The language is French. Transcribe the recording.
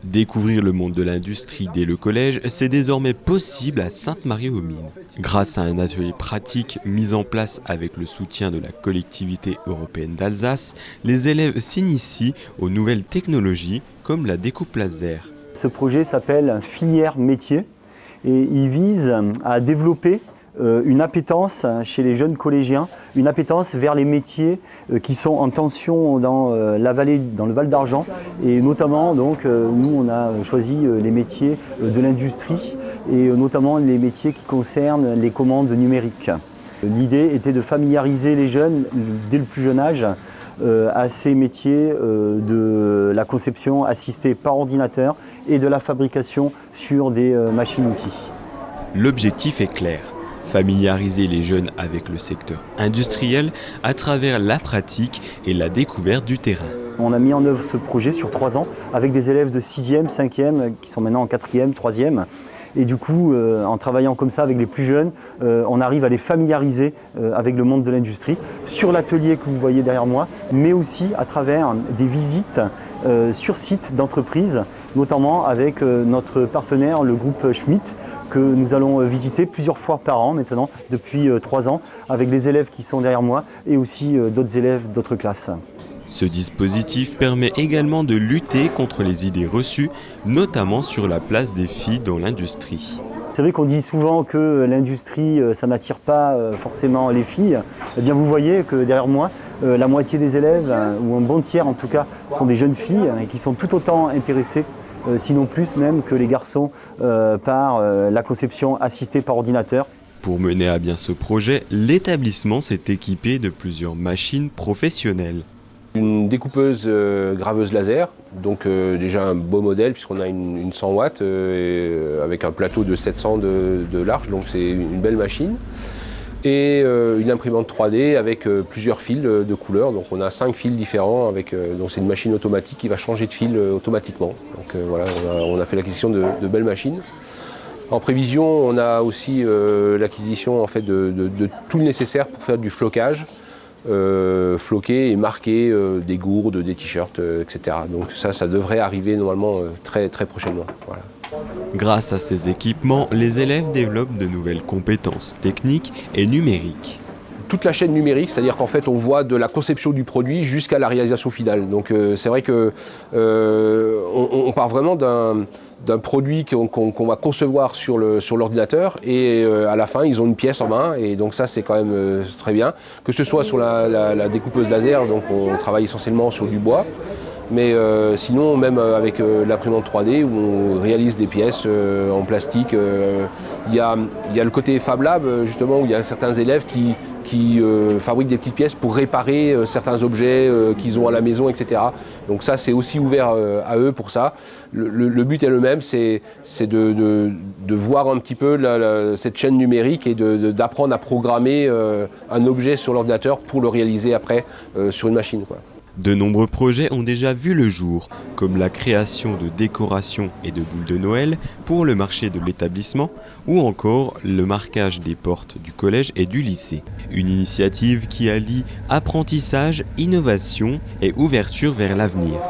Découvrir le monde de l'industrie dès le collège, c'est désormais possible à Sainte-Marie-aux-Mines. Grâce à un atelier pratique mis en place avec le soutien de la collectivité européenne d'Alsace, les élèves s'initient aux nouvelles technologies comme la découpe laser. Ce projet s'appelle Filière métier et il vise à développer une appétence chez les jeunes collégiens, une appétence vers les métiers qui sont en tension dans la vallée, dans le Val d'Argent. Et notamment, donc, nous, on a choisi les métiers de l'industrie et notamment les métiers qui concernent les commandes numériques. L'idée était de familiariser les jeunes dès le plus jeune âge à ces métiers de la conception assistée par ordinateur et de la fabrication sur des machines-outils. L'objectif est clair. Familiariser les jeunes avec le secteur industriel à travers la pratique et la découverte du terrain. On a mis en œuvre ce projet sur 3 ans avec des élèves de 6e, 5e qui sont maintenant en 4e, 3e. Et du coup, en travaillant comme ça avec les plus jeunes, on arrive à les familiariser avec le monde de l'industrie sur l'atelier que vous voyez derrière moi, mais aussi à travers des visites sur site d'entreprises, notamment avec notre partenaire, le groupe Schmitt, que nous allons visiter plusieurs fois par an maintenant, depuis 3 ans, avec les élèves qui sont derrière moi et aussi d'autres élèves d'autres classes. Ce dispositif permet également de lutter contre les idées reçues, notamment sur la place des filles dans l'industrie. C'est vrai qu'on dit souvent que l'industrie, ça n'attire pas forcément les filles. Eh bien, vous voyez que derrière moi, la moitié des élèves, ou un bon tiers en tout cas, sont des jeunes filles et qui sont tout autant intéressées, sinon plus même que les garçons, par la conception assistée par ordinateur. Pour mener à bien ce projet, l'établissement s'est équipé de plusieurs machines professionnelles. Une découpeuse graveuse laser, donc déjà un beau modèle puisqu'on a une 100 watts avec un plateau de 700 de large, donc c'est une belle machine. Et une imprimante 3D avec plusieurs fils de couleurs, donc on a 5 fils différents, donc c'est une machine automatique qui va changer de fil automatiquement. Donc voilà, on a fait l'acquisition de belles machines. En prévision, on a aussi l'acquisition en fait, de tout le nécessaire pour faire du flocage. Floquer et marquer des gourdes, des t-shirts, etc. Donc ça devrait arriver normalement très prochainement. Voilà. Grâce à ces équipements, les élèves développent de nouvelles compétences techniques et numériques. Toute la chaîne numérique, c'est-à-dire qu'en fait on voit de la conception du produit jusqu'à la réalisation finale. Donc c'est vrai que on part vraiment d'un produit qu'on va concevoir sur l'ordinateur et à la fin ils ont une pièce en main et donc ça c'est quand même très bien. Que ce soit sur la découpeuse laser, donc on travaille essentiellement sur du bois, mais sinon même avec l'imprimante 3D où on réalise des pièces en plastique. Il y a le côté Fab Lab justement où il y a certains élèves qui fabriquent des petites pièces pour réparer certains objets qu'ils ont à la maison, etc. Donc ça, c'est aussi ouvert à eux pour ça. Le but est le même, c'est de voir un petit peu cette chaîne numérique et d'apprendre à programmer un objet sur l'ordinateur pour le réaliser après sur une machine, quoi. De nombreux projets ont déjà vu le jour, comme la création de décorations et de boules de Noël pour le marché de l'établissement ou encore le marquage des portes du collège et du lycée. Une initiative qui allie apprentissage, innovation et ouverture vers l'avenir.